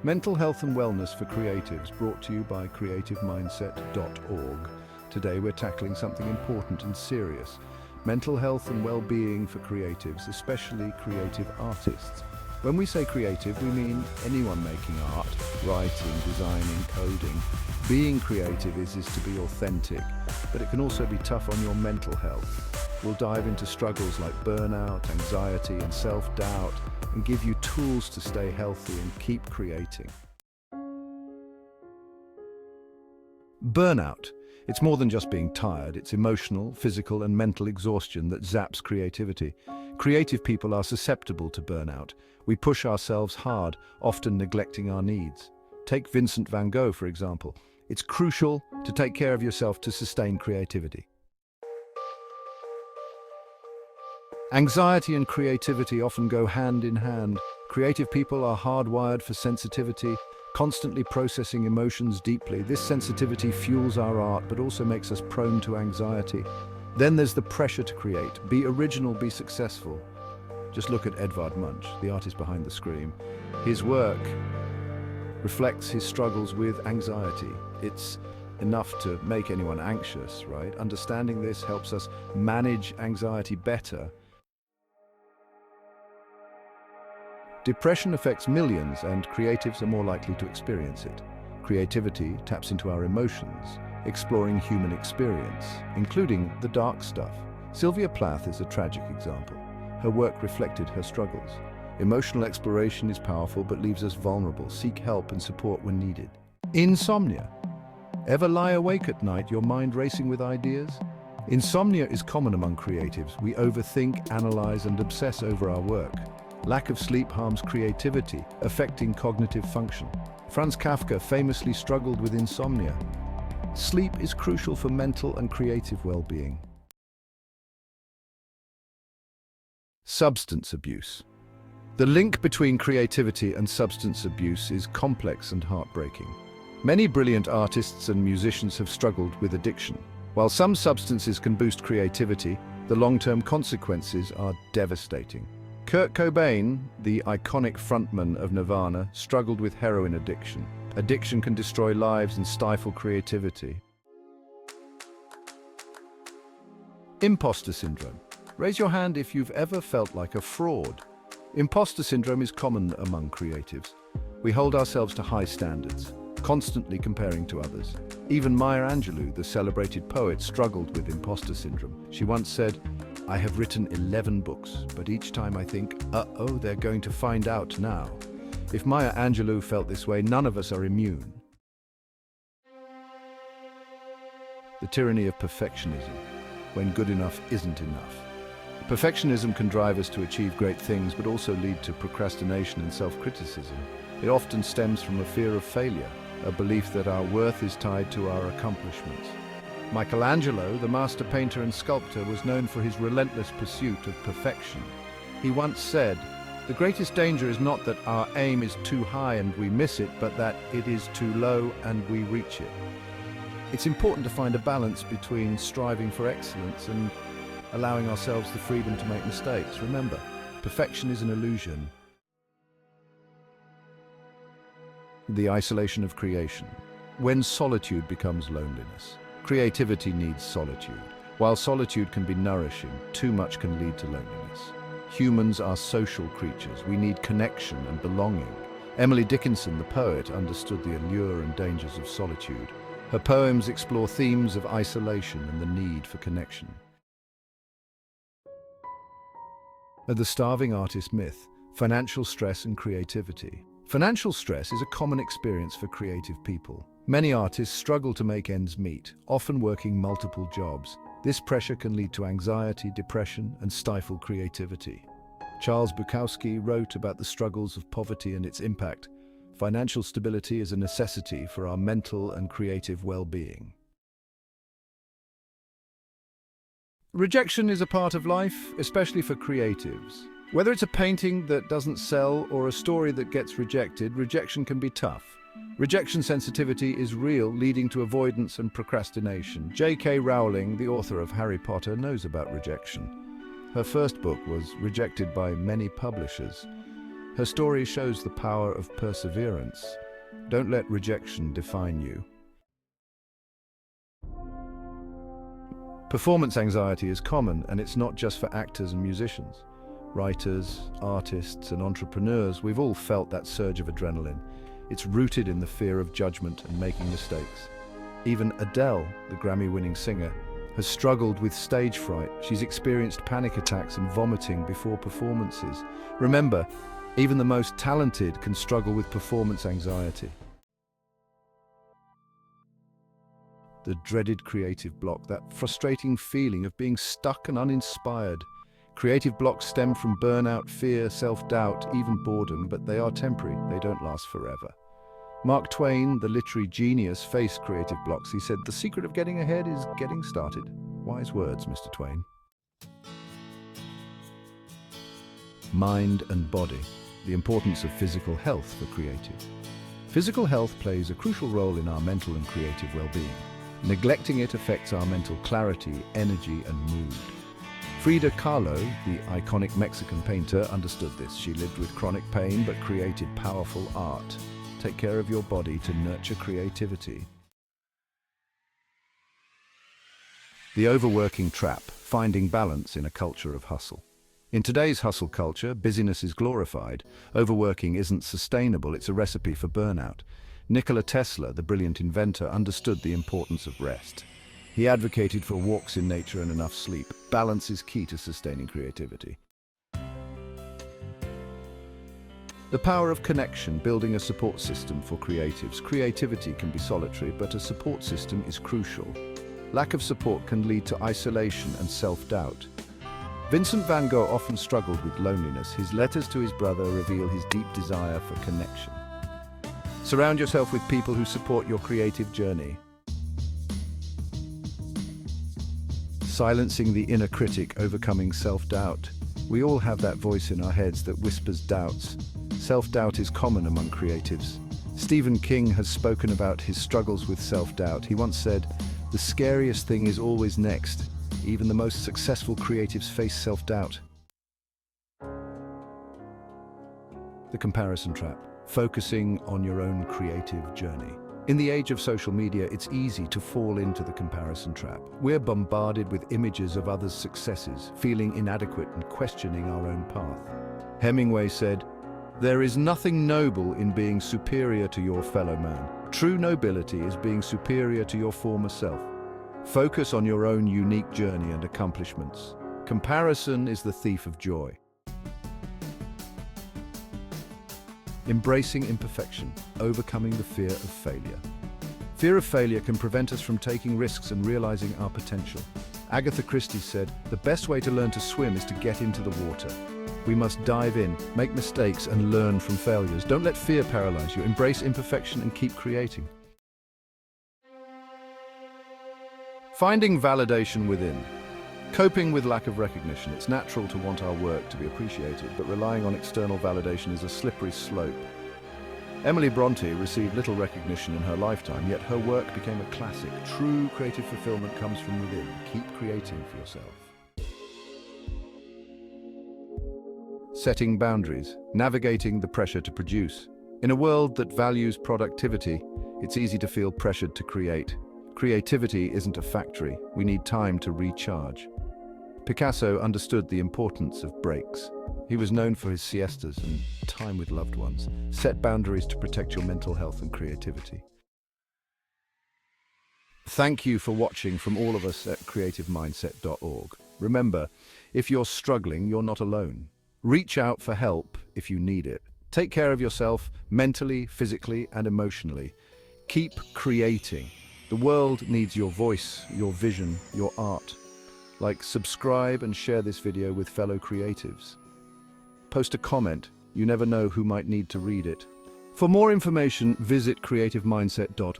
Mental Health and Wellness for Creatives, brought to you by creativemindset.org. Today we're tackling something important and serious. Mental health and well-being for creatives, especially creative artists. When we say creative, we mean anyone making art, writing, designing, coding. Being creative is to be authentic, but it can also be tough on your mental health. We'll dive into struggles like burnout, anxiety, and self-doubt, and give you tools to stay healthy and keep creating. Burnout. It's more than just being tired. It's emotional, physical, and mental exhaustion that zaps creativity. Creative people are susceptible to burnout. We push ourselves hard, often neglecting our needs. Take Vincent van Gogh, for example. It's crucial to take care of yourself to sustain creativity. Anxiety and creativity often go hand in hand. Creative people are hardwired for sensitivity, constantly processing emotions deeply. This sensitivity fuels our art, but also makes us prone to anxiety. Then there's the pressure to create. Be original, be successful. Just look at Edvard Munch, the artist behind the scream. His work reflects his struggles with anxiety. It's enough to make anyone anxious, right? Understanding this helps us manage anxiety better. Depression affects millions, and creatives are more likely to experience it. Creativity taps into our emotions, exploring human experience, including the dark stuff. Sylvia Plath is a tragic example. Her work reflected her struggles. Emotional exploration is powerful but leaves us vulnerable. Seek help and support when needed. Insomnia. Ever lie awake at night, your mind racing with ideas? Insomnia is common among creatives. We overthink, analyze, and obsess over our work. Lack of sleep harms creativity, affecting cognitive function. Franz Kafka famously struggled with insomnia. Sleep is crucial for mental and creative well-being. Substance abuse. The link between creativity and substance abuse is complex and heartbreaking. Many brilliant artists and musicians have struggled with addiction. While some substances can boost creativity, the long-term consequences are devastating. Kurt Cobain, the iconic frontman of Nirvana, struggled with heroin addiction. Addiction can destroy lives and stifle creativity. Imposter syndrome. Raise your hand if you've ever felt like a fraud. Imposter syndrome is common among creatives. We hold ourselves to high standards, constantly comparing to others. Even Maya Angelou, the celebrated poet, struggled with imposter syndrome. She once said, "I have written 11 books, but each time I think, uh-oh, they're going to find out now." If Maya Angelou felt this way, none of us are immune. The tyranny of perfectionism, when good enough isn't enough. Perfectionism can drive us to achieve great things, but also lead to procrastination and self-criticism. It often stems from a fear of failure, a belief that our worth is tied to our accomplishments. Michelangelo, the master painter and sculptor, was known for his relentless pursuit of perfection. He once said, "The greatest danger is not that our aim is too high and we miss it, but that it is too low and we reach it." It's important to find a balance between striving for excellence and allowing ourselves the freedom to make mistakes. Remember, perfection is an illusion. The isolation of creation. When solitude becomes loneliness. Creativity needs solitude. While solitude can be nourishing, too much can lead to loneliness. Humans are social creatures. We need connection and belonging. Emily Dickinson, the poet, understood the allure and dangers of solitude. Her poems explore themes of isolation and the need for connection. The starving artist myth, financial stress and creativity. Financial stress is a common experience for creative people. Many artists struggle to make ends meet, often working multiple jobs. This pressure can lead to anxiety, depression, and stifle creativity. Charles Bukowski wrote about the struggles of poverty and its impact. Financial stability is a necessity for our mental and creative well-being. Rejection is a part of life, especially for creatives. Whether it's a painting that doesn't sell or a story that gets rejected, rejection can be tough. Rejection sensitivity is real, leading to avoidance and procrastination. J.K. Rowling, the author of Harry Potter, knows about rejection. Her first book was rejected by many publishers. Her story shows the power of perseverance. Don't let rejection define you. Performance anxiety is common, and it's not just for actors and musicians. Writers, artists, and entrepreneurs, we've all felt that surge of adrenaline. It's rooted in the fear of judgment and making mistakes. Even Adele, the Grammy-winning singer, has struggled with stage fright. She's experienced panic attacks and vomiting before performances. Remember, even the most talented can struggle with performance anxiety. The dreaded creative block, that frustrating feeling of being stuck and uninspired. Creative blocks stem from burnout, fear, self-doubt, even boredom, but they are temporary, they don't last forever. Mark Twain, the literary genius, faced creative blocks. He said, "The secret of getting ahead is getting started." Wise words, Mr. Twain. Mind and body. The importance of physical health for creatives. Physical health plays a crucial role in our mental and creative well-being. Neglecting it affects our mental clarity, energy, and mood. Frida Kahlo, the iconic Mexican painter, understood this. She lived with chronic pain but created powerful art. Take care of your body to nurture creativity. The overworking trap, finding balance in a culture of hustle. In today's hustle culture, busyness is glorified. Overworking isn't sustainable, it's a recipe for burnout. Nikola Tesla, the brilliant inventor, understood the importance of rest. He advocated for walks in nature and enough sleep. Balance is key to sustaining creativity. The power of connection, building a support system for creatives. Creativity can be solitary, but a support system is crucial. Lack of support can lead to isolation and self-doubt. Vincent van Gogh often struggled with loneliness. His letters to his brother reveal his deep desire for connection. Surround yourself with people who support your creative journey. Silencing the inner critic, overcoming self-doubt. We all have that voice in our heads that whispers doubts. Self-doubt is common among creatives. Stephen King has spoken about his struggles with self-doubt. He once said, "The scariest thing is always next. Even the most successful creatives face self-doubt." The comparison trap, focusing on your own creative journey. In the age of social media, it's easy to fall into the comparison trap. We're bombarded with images of others' successes, feeling inadequate and questioning our own path. Hemingway said, "There is nothing noble in being superior to your fellow man. True nobility is being superior to your former self." Focus on your own unique journey and accomplishments. Comparison is the thief of joy. Embracing imperfection, overcoming the fear of failure. Fear of failure can prevent us from taking risks and realizing our potential. Agatha Christie said, "The best way to learn to swim is to get into the water." We must dive in, make mistakes, and learn from failures. Don't let fear paralyze you. Embrace imperfection and keep creating. Finding validation within. Coping with lack of recognition. It's natural to want our work to be appreciated, but relying on external validation is a slippery slope. Emily Bronte received little recognition in her lifetime, yet her work became a classic. True creative fulfillment comes from within. Keep creating for yourself. Setting boundaries. Navigating the pressure to produce. In a world that values productivity, it's easy to feel pressured to create. Creativity isn't a factory. We need time to recharge. Picasso understood the importance of breaks. He was known for his siestas and time with loved ones. Set boundaries to protect your mental health and creativity. Thank you for watching from all of us at creativemindset.org. Remember, if you're struggling, you're not alone. Reach out for help if you need it. Take care of yourself mentally, physically, and emotionally. Keep creating. The world needs your voice, your vision, your art. Like, subscribe and share this video with fellow creatives. Post a comment. You never know who might need to read it. For more information, visit creativemindset.org.